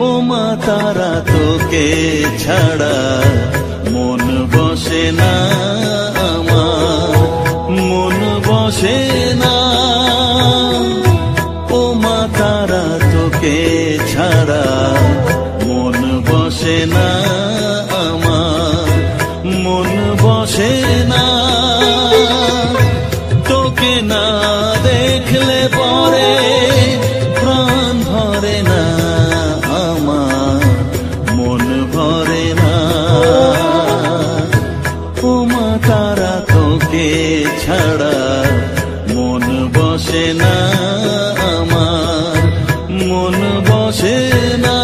ও মা তারা তোকে ছাড়া মন বসে না আমার, মন বসে না। ও মা তারা তোকে ছাড়া মন বসে না আমার, মন বসে না। তোকে না দেখলে পরে প্রাণ ভরে না আমার, মন ভরে না। ও মা তারা তোকে ছাড়া মন বসে না আমার, মন বসে না।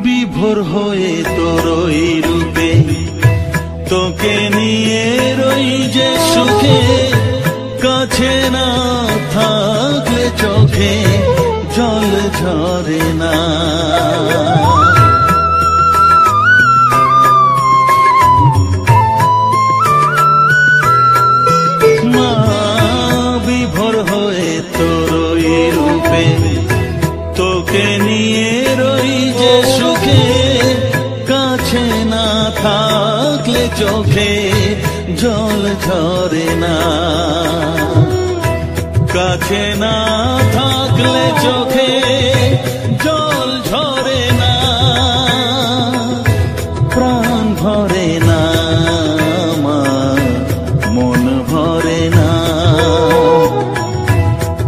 বিভোর হয়ে তোরই রূপে তোকে নিয়ে রই যে সুখে, কাছে না থাকলে চোখে জল ঝরে না। মা বিভোর হয়ে তোরই রূপে তোকে নিয়ে রই যে সুখে, কাছে না থাকলে চোখে জল ঝরে না। কাছে না থাকলে চোখে জল ঝরে না, প্রাণ ভরে না আমার, মন ভরে না,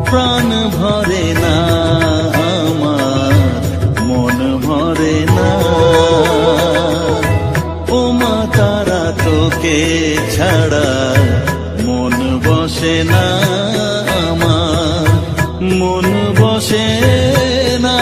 প্রাণ ভরে না আমার, মন ভরে না। ও মা তারা তোকে ছাড়া মন বসে না আমার, মন বসে না।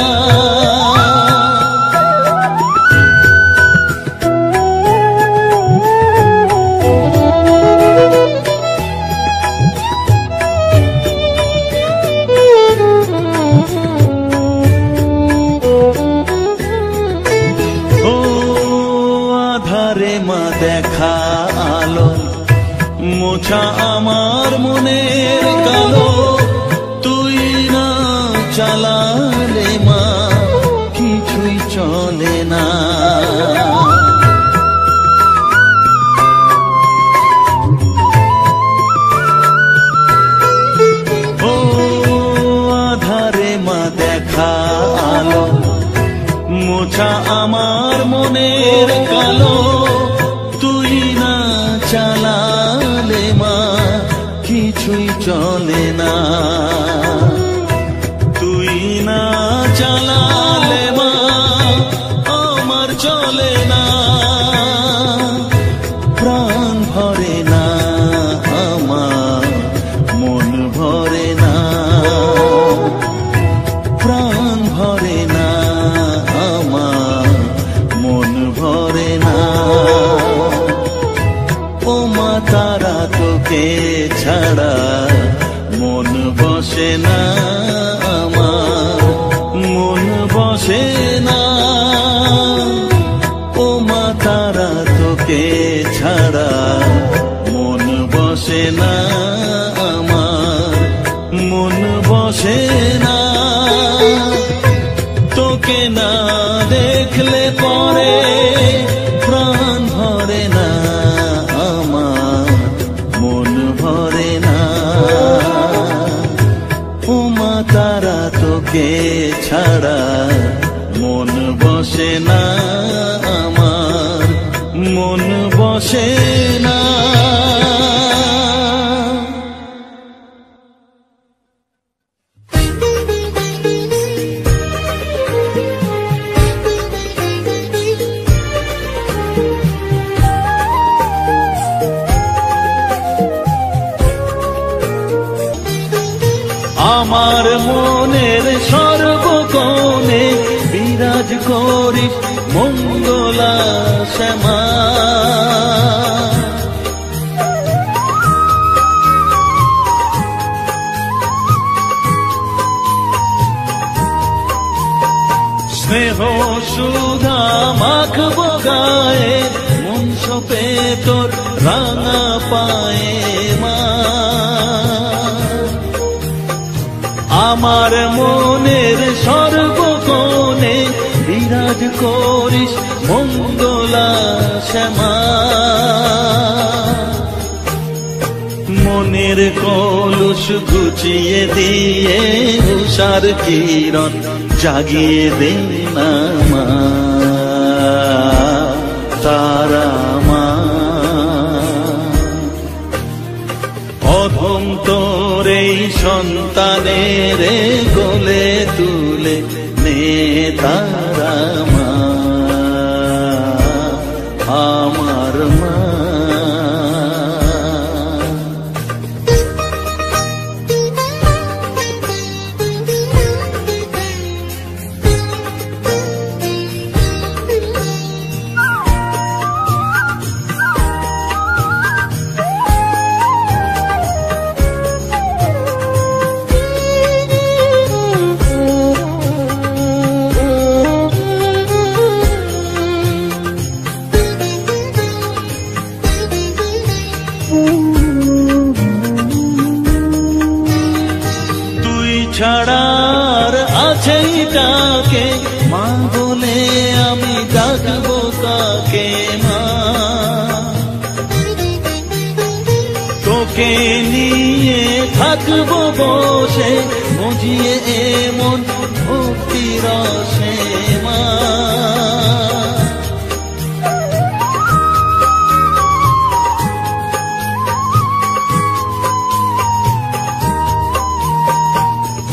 আধারে মা দেখা আলো মোছা আমার মনের কালো, তুই না চালালে মা কিছুই চলে না। ও আধারে মা দেখা আলো মোছা আমার মনের কালো, তুই না চালালে মা কিছুই চলে না। তুই না চালালে মা আমার চলে না, প্রাণ ভরে না আমার, মন ভরে না, প্রাণ ভরে না আমার, মন ভরে না। ও মা তারা তোকে ছাড়া মন বসে না আমার, মন বসে না। ও মা তারা তোকে ছাড়া মন বসে না আমার, মন বসে না। তোকে না দেখলে পরে প্রাণ ভরে না আমার, মন ভরে না। ও মা তারা তোকে ছাড়া মন বসে না আমার, মন বসে না। আমার মনের সর্বকোণে বিরাজ করিস মঙ্গলা শ্যামা। স্নেহ সুধা মাখবো গায়ে, মন সপে তোর রাঙা পায়ে মা। আমার মনের সর্বকোণে বিরাজ করিস মঙ্গলা শ্যামা। মনের কলুষ ঘুচিয়ে দিয়ে উষার কিরণ জাগিয়ে দে না মা, তারা মা। অধম তোর এই সন্তানের কোলে তুলে নে তারা মা, আমার মা। ছাড়ার আছেই তাকে মা বলে আমি ডাকবো কাকে মা। তোকে নিয়ে থাকবো বসে মজিয়ে এমন ভক্তি রসে মা।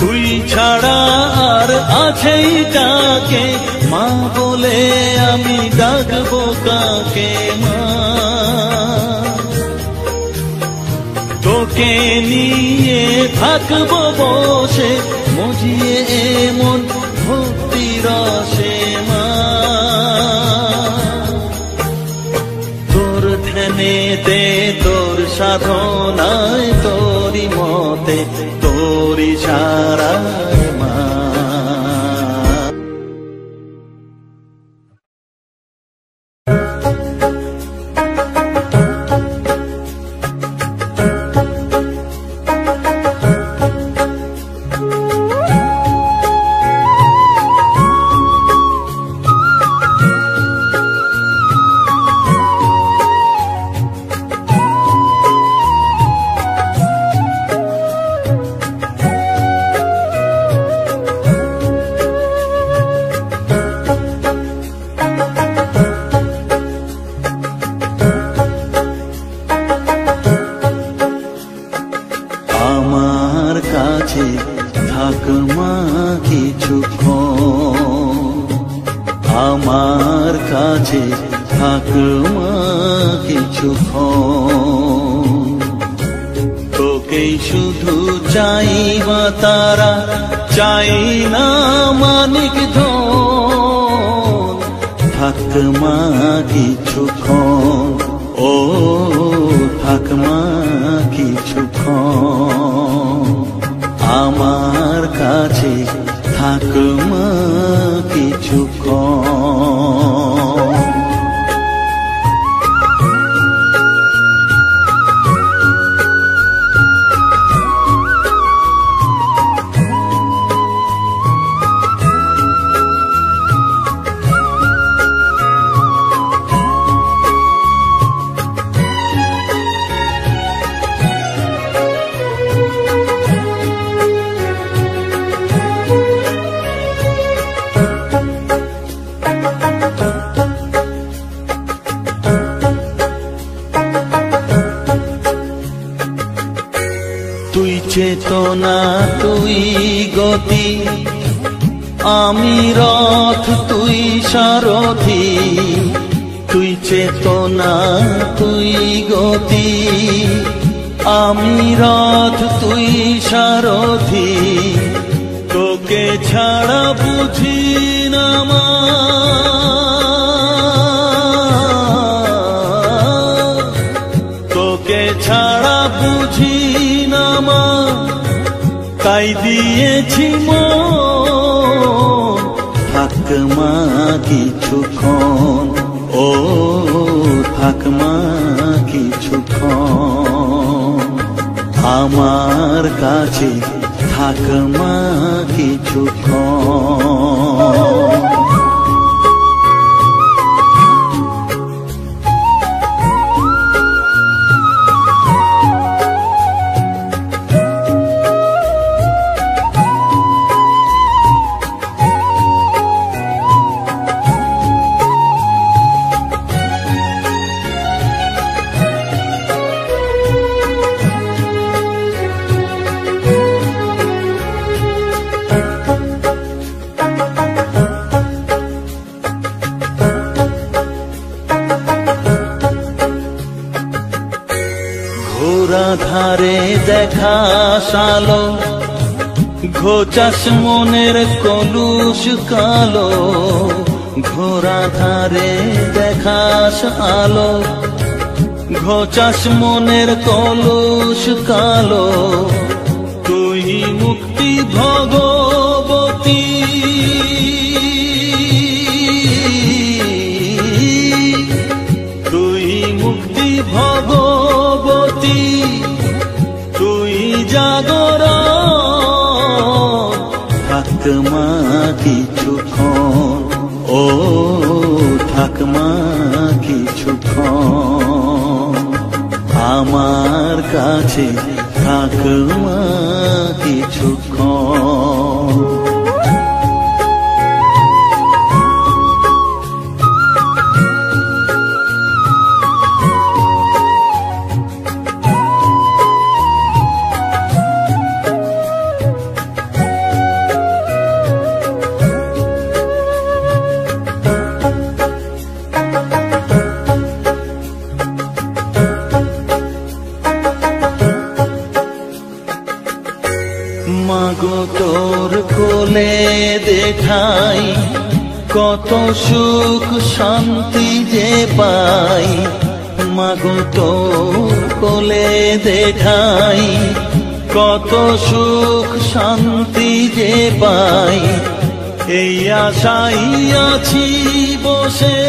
তুই ছাড়া আর আছেই কাকে মা বলে আমি ডাকবো কাকে মা। তোকে নিয়ে থাকবো বসে মজিয়ে এমন ভক্তি রসে মা। তোর ধ্যানেতে তোর সাধনায় তোরি মতে তোরি সারায় মা। থাক মা কিছুক্ষণ, আমার কাছে থাক মা কিছুক্ষণ। তোকেই শুধু চাই মা তারা, চাই না মানিক ধন। থাক মা কিছুক্ষণ, ও থাক মা কিছুক্ষণ, আমার কাছে থাক মা কিছুক্ষণ। তুই চেতনা তুই গতি, আমি রথ তুই সারথি। তুই চেতনা তুই গতি, আমি রথ তুই সারথি। তোকে ছাড়া বুঝি না মা আমার, তাই দিয়েছি মন। থাক মা কিছুক্ষণ, ও থাক মা কিছুক্ষণ আমার কাছে, থাক মা কিছুক্ষণ। ধারে দেখা সালো, ঘোচাস মনের কলুষ কালো। ঘোরা ধারে দেখাস আলো, ঘোচাস মনের কলুষ কালো। তুই মুক্তি ভগবতী, তুই মুক্তি ভগবতী, তুই জাগরণ। থাক মা কিছুক্ষণ, ও থাক মা কিছুক্ষণ আমার কাছে, থাক মা কিছুক্ষণ। মাগো তোর কোলে দেখাই, কত সুখ শান্তি যে পাই। মাগো তোর কোলে দেখাই, কত সুখ শান্তি যে পাই। এই আশাই আছি বসে,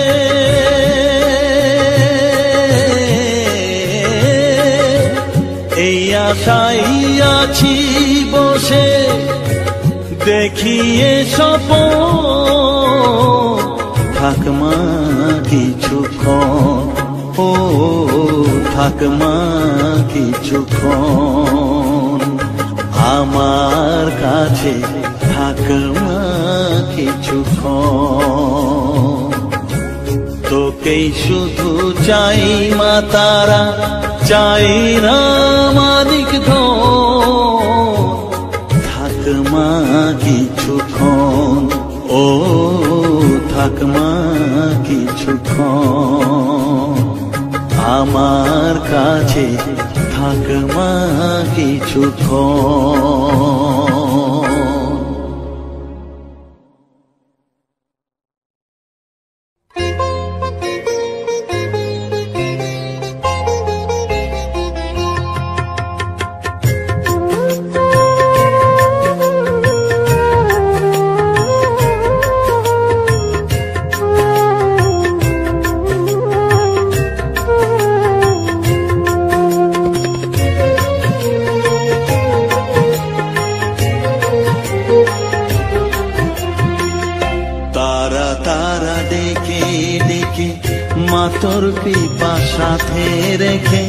এই আশাই আছি বসে, দেখিয়ে স্বপন। থাক মা কিছুক্ষণ, ও থাক মা কিছুক্ষণ আমার কাছে, থাক মা কিছুক্ষণ। তোকেই শুধু চাই মা তারা, চাই না মালিক ধন। থাক মা কিছুক্ষণ, ও থাক মা কিছুক্ষণ আমার কাছে, থাক মা কিছুক্ষণ। তোর কৃপা সাথে রেখে,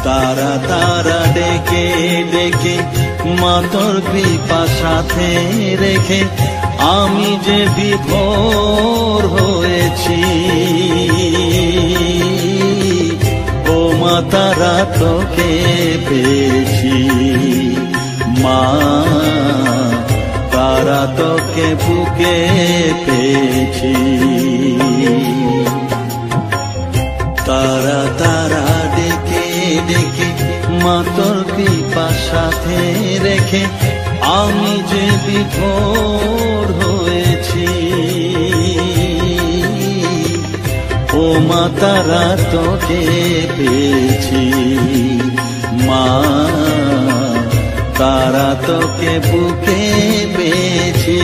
তারা তারা ডেকে ডেকে মা তোর কৃপা সাথে রেখে, আমি যে বিভোর হয়েছি। ও মা তারা তোকে পেয়েছি, মা তারা তোকে বুকে পেয়েছি। তারা তারা ডেকে ডেকে মা তোর কৃপা সাথে রেখে, আমি যে বিভোর হয়েছি। ও মা তারা তোকে পেয়েছি, মা তারা তোকে বুকে পেয়েছি।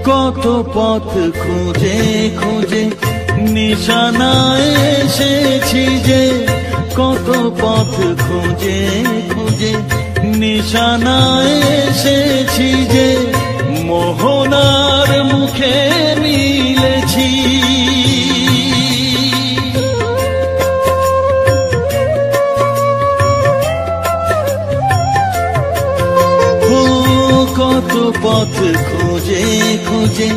কত পথ খুঁজে খুঁজে নিশানায় এসেছি যে, কত পথ খুঁজে খুঁজে নিশানায় এসেছি যে, মোহনার মুখে মিলেছি। কত পথ খুঁজে খুঁজে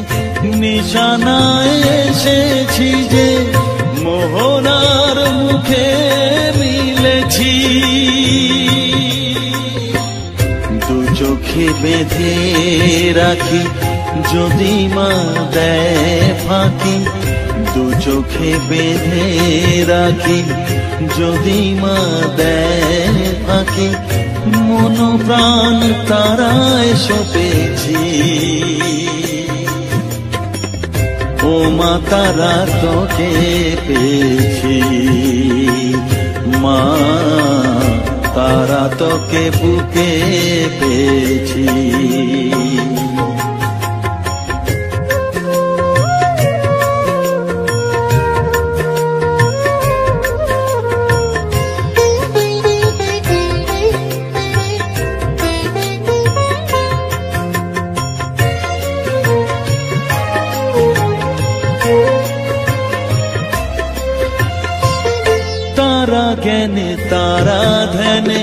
নিশানায় এসেছি যে, মোহনার মুখে মিলেছি। দু চোখে বেঁধে রাখি যদি মা দেয় ফাঁকি, দু চোখে বেঁধে রাখি যদি মা দেয় ফাঁকি, মন প্রাণ তারায় সপেছি। ও মা তারা তোকে পেয়েছি, মা তারা তোকে বুকে পেয়েছি। तारा ज्ञाने तारा ध्याने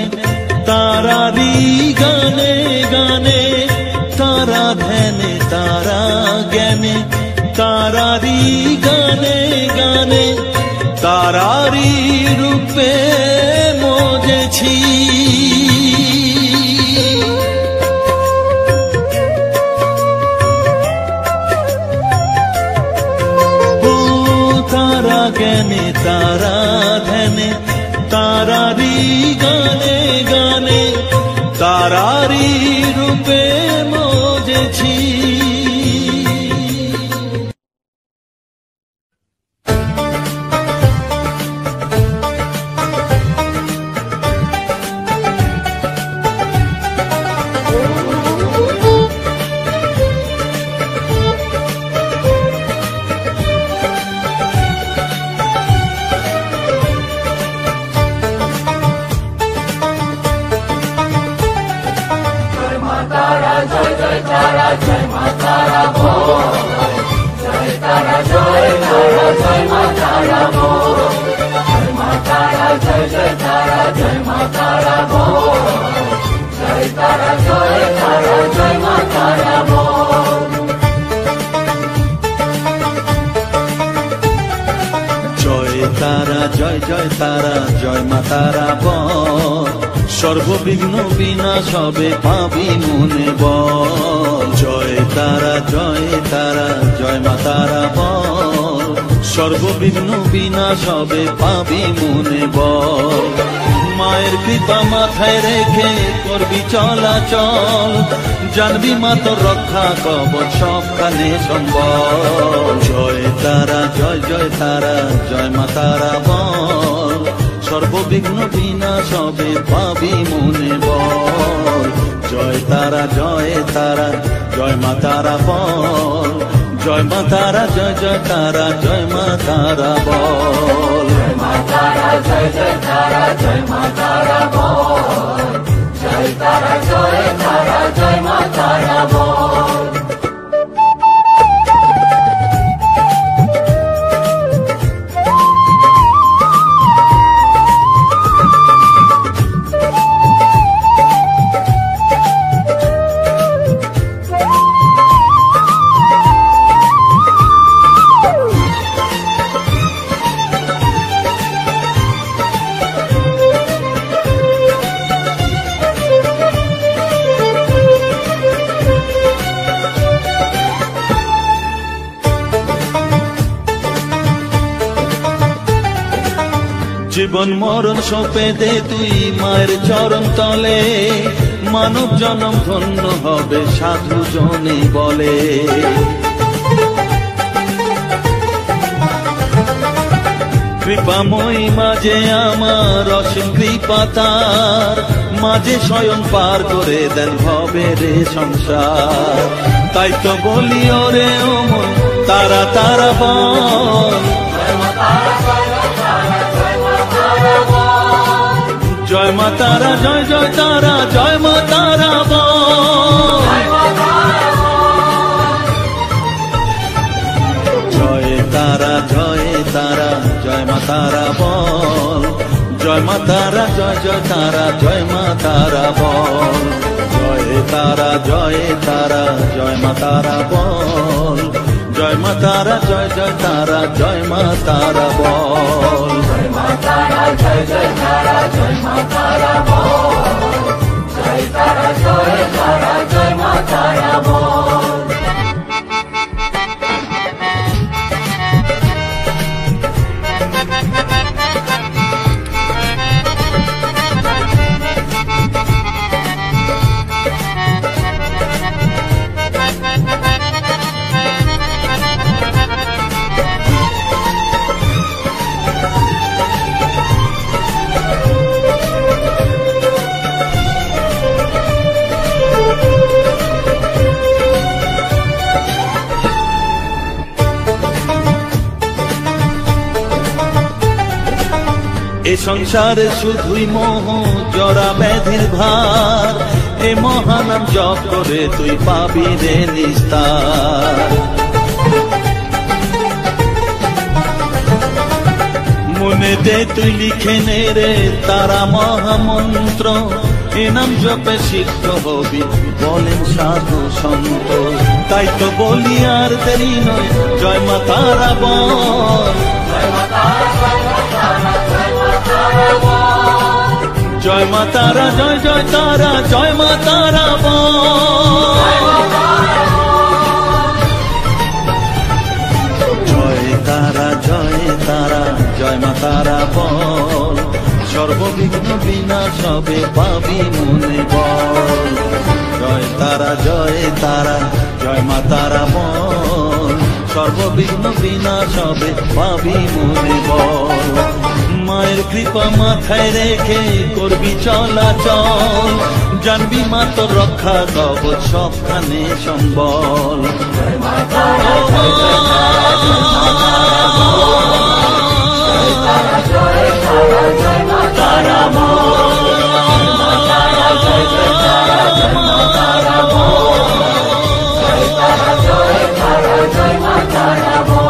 तारारी गाने गाने, तारा ध्याने तारा ज्ञाने तारारी गाने गाने, तारारी रूपे मोजेছি। तारा ज्ञाने तारा ध्याने तारारी गाने गाने, तारारी रूपे मोजेছি। জয় জয় তারা জয় মা তারা বল, সর্ববিঘ্ন বিনাশ হবে পাবি মনে বল। জয় তারা জয় মা তারা বল, সর্ববিঘ্ন বিনাশ হবে পাবি মনে বল। মায়ের কৃপা মাথায় রেখে করবি চলাচল, জানবি মা তোর রক্ষা কবচ সবখানে সম্বল। জয় তারা জয় মা তারা বল, সর্ববিঘ্ন বিনাশ হবে পাবি মনে বল। জয় তারা জয় মা তারা বল, জয় মা তারা জয় তারা জয় মা তারা বল। জয় মা তারা জয় মা তারা বল, জয় তারা জয় মা তারা বল। জীবন মরণ সঁপে দে তুই মায়ের চরণ তলে, মানব জনম ধন্য হবে সাধু জনে বলে। কৃপাময়ী মাঝে আমার অসীম কৃপা তার, মাঝে স্বয়ং পার করে দেন ভবের সংসার। তাই তো বলি ওরে ও মন তারা তারা বল, জয় মা তারা জয় জয় তারা জয় মা তারা বল, জয় তারা জয় তারা জয় মা তারা বল, জয় মা তারা জয় জয় তারা জয় মা তারা বল, জয় তারা জয় তারা জয় মা তারা বল, জয় মা তারা জয় জয় তারা জয় মা তারা বল, জয় মা তারা জয় জয় তারা জয় মা তারা বল, জয় তারা জয় তারা জয় মা তারা বল। এ সংসারে শুধুই মোহ জরা ব্যাধির ভার, এ মহানাম জপ করে তুই পাবি রে নিস্তার। মনে দে তুই লিখে নে রে তারা মহামন্ত্র, এ নাম জপে সিদ্ধ হবি বলেন সাধু সন্ত। তাই তো বলি আর দেরি নয় জয় মা তারা বল, জয় মা তারা জয় জয় তারা জয় মা তারা বল, জয় তারা জয় তারা জয় মা তারা বল, সর্ববিঘ্ন বিনাশ হবে পাবি মনে বল, জয় তারা জয় তারা জয় মা তারা বল, সর্ববিঘ্ন বিনাশ হবে পাবি মনে বল। মায়ের কৃপা মাথায় রেখে করবি চলাচল, জানবি মা তোর রক্ষা কবচ সবখানে সম্বল। জয় মা তারা জয় জয় তারা জয় মা তারা বল, জয় তারা জয় তারা জয় মা তারা বল, জয় মা তারা জয় জয় তারা জয় মা তারা বল, জয় তারা জয় তারা জয় মা তারা বল।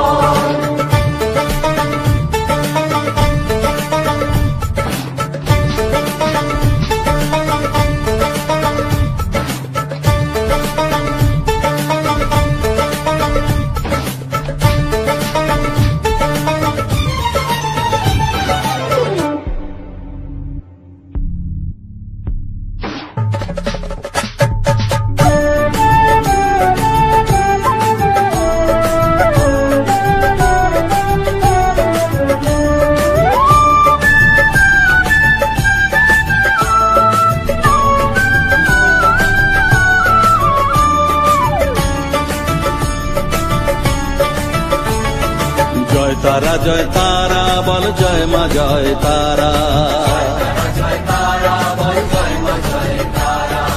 তারা জয় তারা বল জয় মা জয় তারা, জয় তারা বল জয় মা জয় তারা,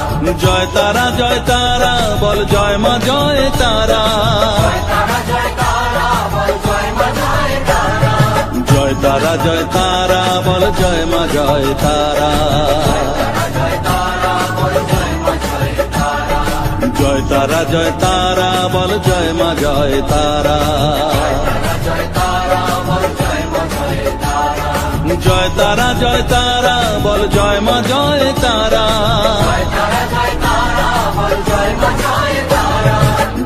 জয় তারা জয় তারা বল জয় মা জয় তারা, জয় তারা জয় তারা বল জয় মা জয় তারা, জয় তারা জয় তারা বল জয় মা জয় তারা, জয় তারা জয় তারা বল জয় মা জয় তারা,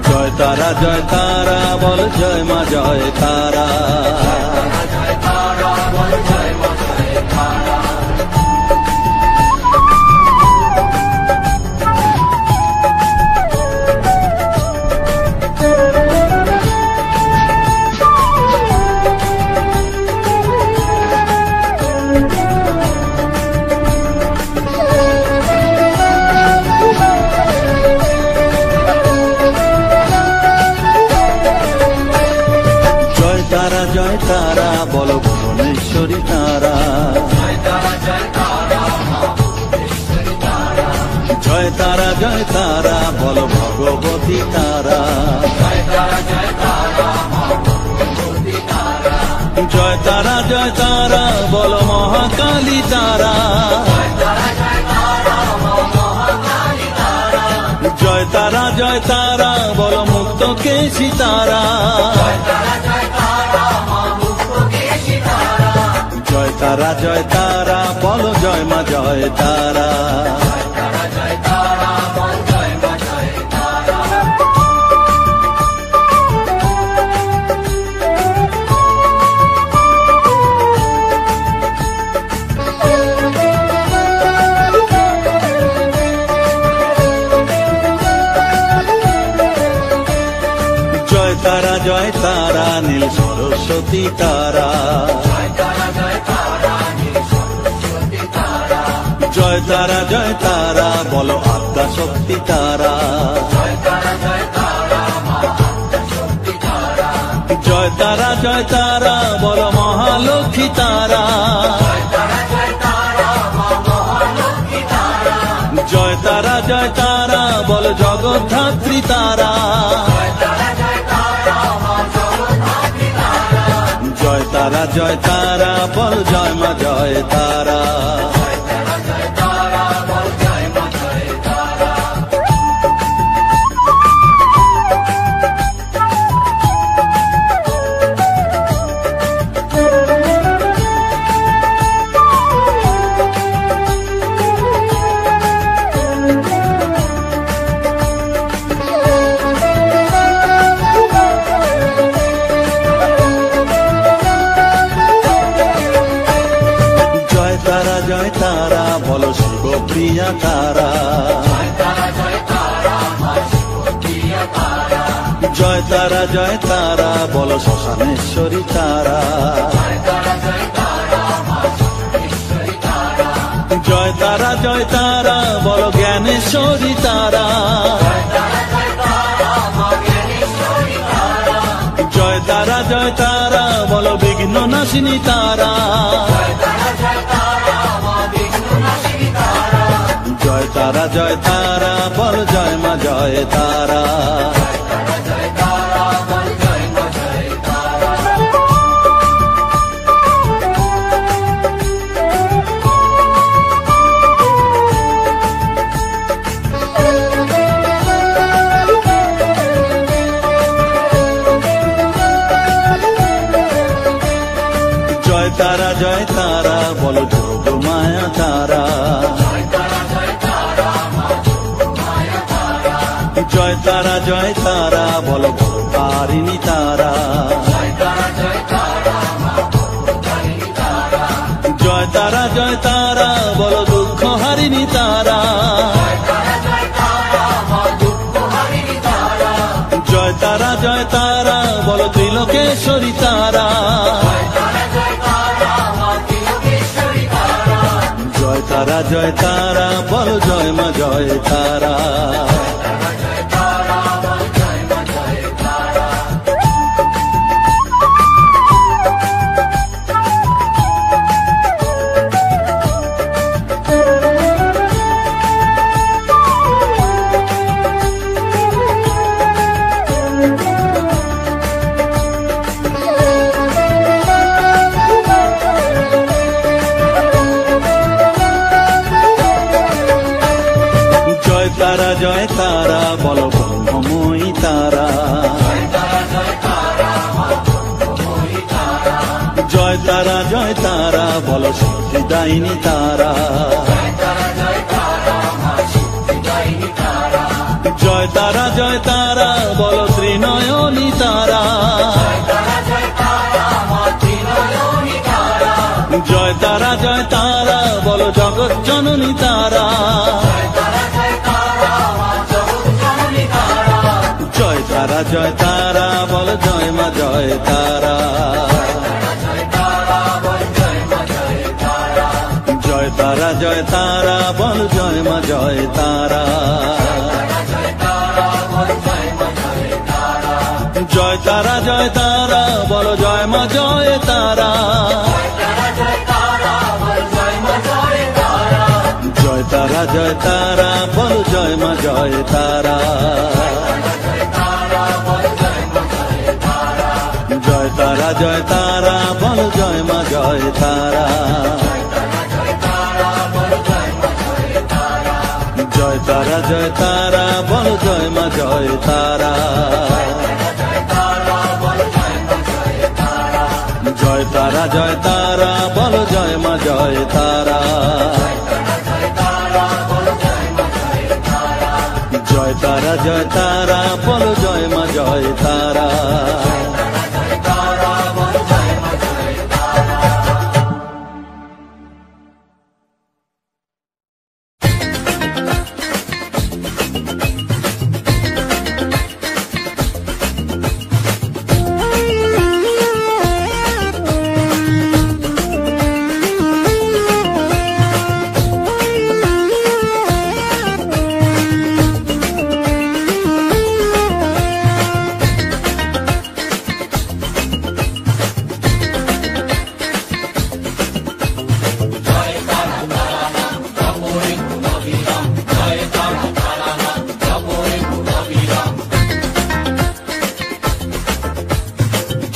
জয় তারা জয় তারা বল জয় মা জয় তারা। জয় তারা বলো ভুবনেশ্বরী তারা, জয় তারা বলো ভগবতী তারা, জয় তারা বলো মহাকালী তারা, জয় তারা বলো মুক্ত কেশী তারা, জয় তারা বলো জয় মা জয় তারা। জয় তারা নীল সরস্বতী তারা, জয় তারা বলো আদ্যা শক্তি তারা, জয় তারা বলো মহালক্ষ্মী তারা, জয় তারা বলো জগদ্ধাত্রী তারা, জয় তারা বল জয় মা জয় তারা। জয় তারা বলো শিবপ্রিয়া তারা, জয় তারা বলো শ্মশানেশ্বরী তারা, জয় তারা বলো জ্ঞানেশ্বরী তারা, জয় তারা বলো বিঘ্ন নাশিনী তারা, জয় তারা বল জয় মা জয় তারা। জয় তারা বলো যোগ মায়া তারা, জয় তারা বলো তারিণী তারা, জয় তারা বলো দুঃখ হারিণী তারা, জয় তারা বলো ত্রিলোকেশ্বরী তারা, জয় তারা বলো জয় মা জয় তারা। জয় তারা বলো ব্রহ্মময়ী তারা, জয় তারা বলো সিদ্ধিদায়িনী তারা, জয় তারা বলো ত্রিনয়নী তারা, জয় তারা বলো জগৎ জননী তারা, জয় তারা বল জয় মা জয় তারা। জয় তারা বল জয় মা জয় তারা। জয় তারা বলো জয় মা জয় তারা, জয় তারা বলো জয় মা জয় তারা, জয় তারা বলো জয় মা জয় তারা, জয় তারা বলো জয় মা জয় তারা, জয় তারা বলো জয় মা জয় তারা, জয় তারা বলো জয় মা জয় তারা।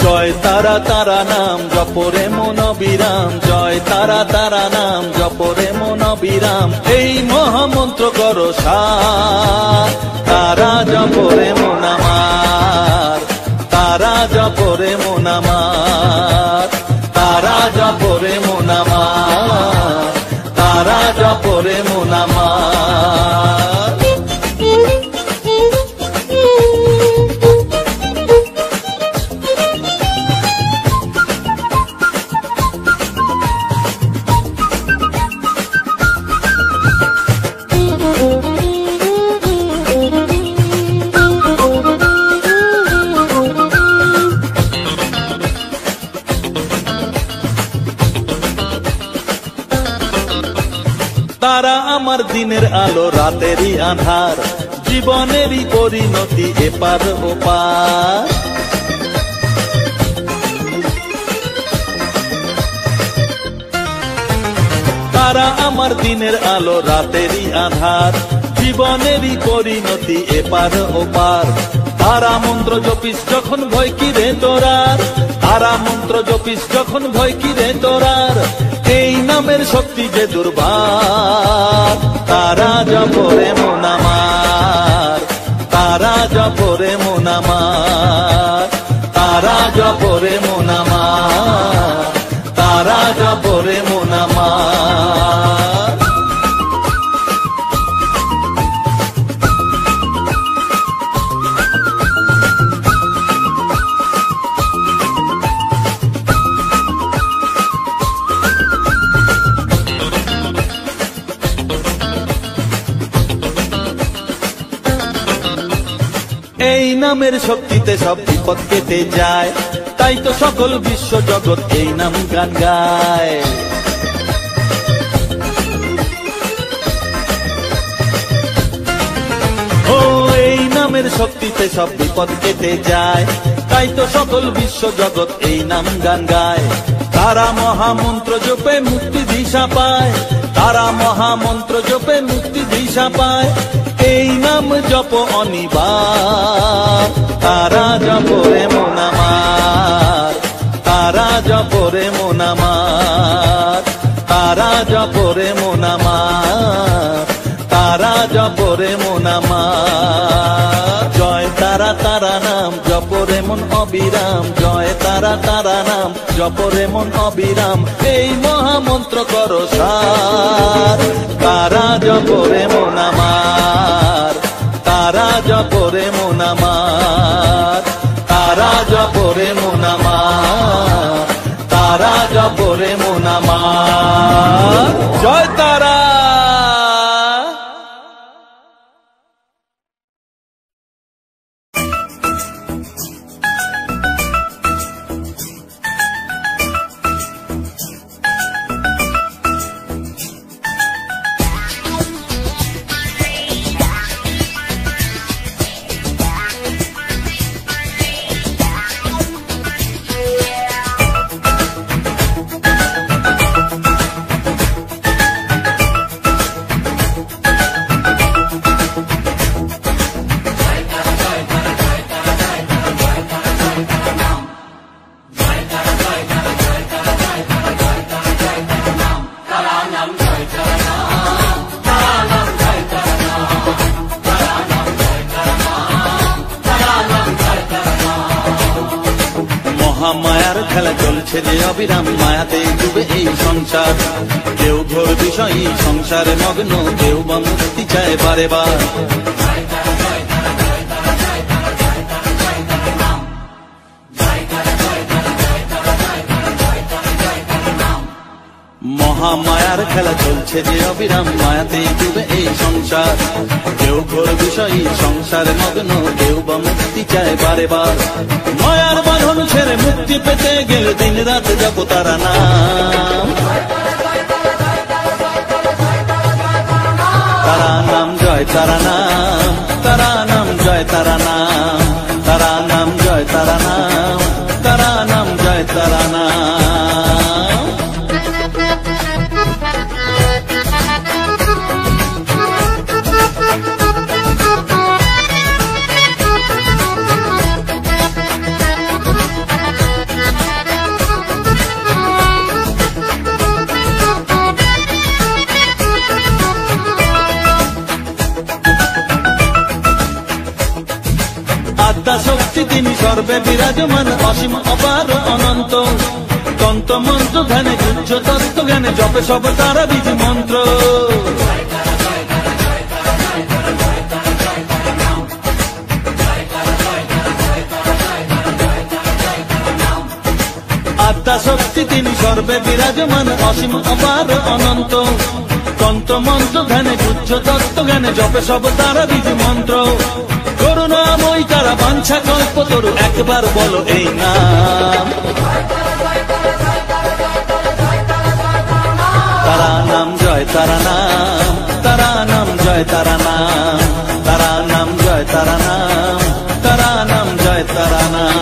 জয় তারা তারা নাম জপরে মন বিরাম, জয় তারা তারা নাম জপরে মন বিরাম, এই মহামন্ত্র করো সার, তারা জপরে মন আমার, তারা জপরে মন আমার, তারা জপরে মন আমার, তারা জপরে মন আমার। তারা আমার দিনের আলো রাতেরই আধার, জীবনেরই পরিণতি এপার ওপার, তারা আমার দিনের আলো রাতেরই আধার, জীবনেরই পরিণতি এপার ওপার, তারা মন্ত্র জপিস যখন ভয় কি রে তোরার, তারা মন্ত্র জপিস যখন ভয় কি রে তোরার, এই নামের শক্তি যে দুর্বার, তারা জপরে মন আমার, তারা জপরে মন আমার, তারা জপরে মন আমার, তারা জপরে মন আমার। এই নামের শক্তিতে সব বিপদ কেটে যায়, তাই তো সকল বিশ্ব জগৎ এই নাম গান গায়, ও এই নামের শক্তিতে সব বিপদ কেটে যায়, তাই তো সকল বিশ্ব জগৎ এই নাম গান গায়, তারা মহামন্ত্র জপে মুক্তি দিশা পায়, তারা মহামন্ত্র জপে মুক্তি দিশা পায়, এই নাম জপ অনিবার, তারা জপরে মন আমার, তারা জপরে মন আমার, তারা জপরে মন আমার, তারা জপরে মন আমার। জয় তারা তারা নাম জপরে মন অবিরাম, জয় তারা তারা নাম জপরে মন অবিরাম, এই মহামন্ত্র করো সার, তারা জপরে মন আমার, তারা জপরে মন আমার, তারা জপরে মন আমার, তারা জপরে মন আমার। জয় তারা। মহামায়ার খেলা চলছে যে অবিরাম, মায়াতে ডুবে এই সংসার। কেউ ঘোর বিষয়ী সংসারে মগ্ন, কেউ বা মুক্তি চায় বারে বার। মহামায়ার খেলা চলছে যে অবিরাম, মায়াতে ডুবে এই সংসার। কেউ ঘোর বিষয়ী সংসারে মগ্ন, কেউ বা মুক্তি চায় বারে বার। মায়ার বাঁধন ছেড়ে মুক্তি পেতে গেলে দিন রাত জপ তারা নাম। তারা নাম জয় তারা নাম, তারা নাম জয় তারা নাম, তারা নাম জয় তারা নাম, তারা নাম জয় তারা নাম। আদ্যা শক্তি তিনি সর্বে বিরাজমান, অসীম অপার অনন্ত। তন্ত্র মন্ত্র ধ্যানে গুচ্ছ তত্ত্ব জ্ঞানে জপে সব তারা বীজ মন্ত্র। আদ্যা শক্তি তিনি সর্বে বিরাজমান, অসীম অপার অনন্ত। তন্ত্র মন্ত্র ধ্যানে গুচ্ছ তত্ত্ব জ্ঞানে জপে সব তারা বীজ মন্ত্র। করুণাময়ী তারা বাঞ্ছা কল্পতরু, একবার বলো এই নাম। তারা নাম জয় তারা নাম, তারা নাম জয় তারা নাম, তারা নাম জয় তারা নাম, তারা নাম জয় তারা নাম।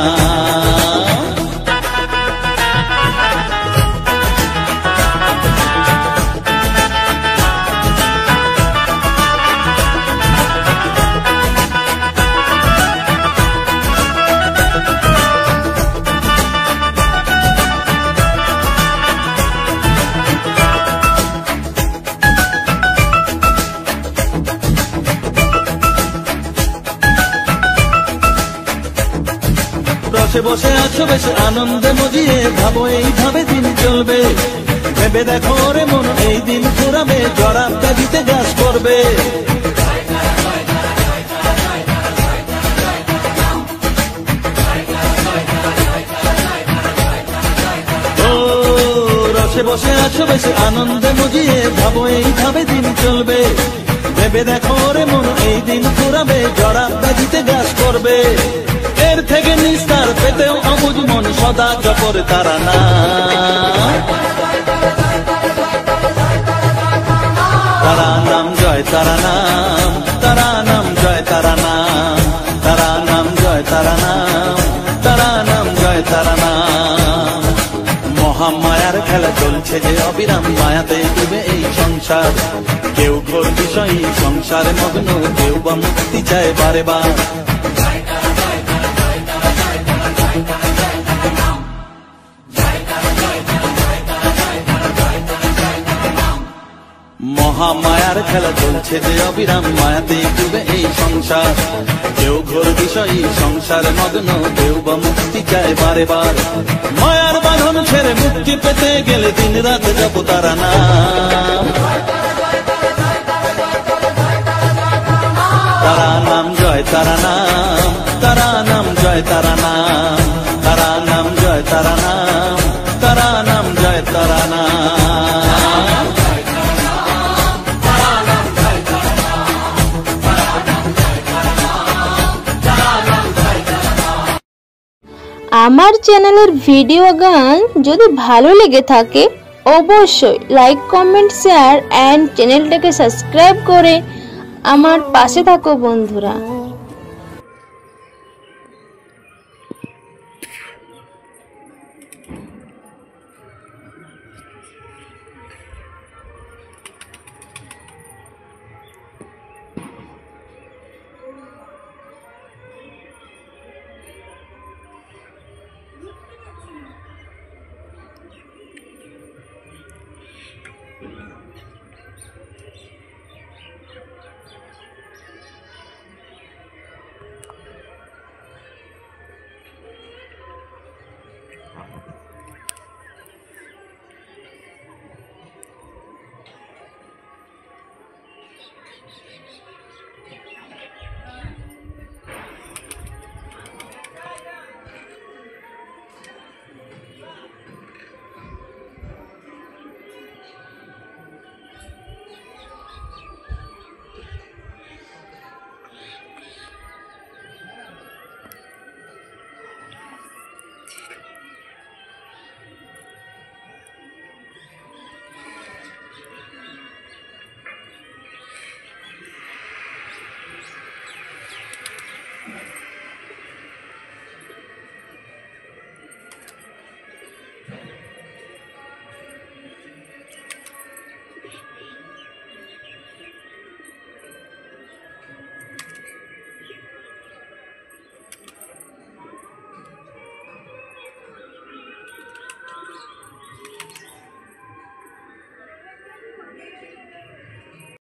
বসে বসে আছো বেশ আনন্দে মজিয়ে, ভাবো এইভাবে দিন চলবে। ভেবে দেখো রে মন এই দিন ফুরাবে, জরা ব্যাধিতে গ্রাস করবে। ও রসে বসে আছো বেশ আনন্দে মজিয়ে, ভাবো এইভাবে দিন চলবে। ভেবে দেখো রে মন এই দিন ফুরাবে, জরা ব্যাধিতে গ্রাস করবে। এর থেকে নিস্তার পেতেও অবুঝ মন সদা জপর তারা নাম। তারা নাম জয় তারা নাম, তারা নাম জয় তারা নাম, তারা নাম জয় তারা নাম, তারা নাম জয় তারা নাম। মহামায়ার খেলা চলছে যে অবিরাম, মায়াতে ডুবে এই সংসার। কেউ ঘোর বিষয়ী সংসারে মগ্ন, কেউ বা মুক্তি চায় বারে বার। মহামায়ার খেলা চলছে যে অবিরাম, মায়াতে ডুবে এই সংসার। কেউ ঘোর বিষয়ী সংসারে মগ্ন, কেউ বা মুক্তি চায় বারে বার। মায়ার বাঁধন ছেড়ে মুক্তি পেতে গেলে দিন রাত জপ তারা নাম। তারা নাম জয় তারা নাম, তারা নাম জয় তারা নাম, তারা নাম জয় তারা নাম, তারা নাম জয় তারা নাম। আমার চ্যানেলের ভিডিও গান যদি ভালো লেগে থাকে অবশ্যই লাইক কমেন্ট শেয়ার এন্ড চ্যানেলটাকে সাবস্ক্রাইব করে আমার পাশে থাকো বন্ধুরা।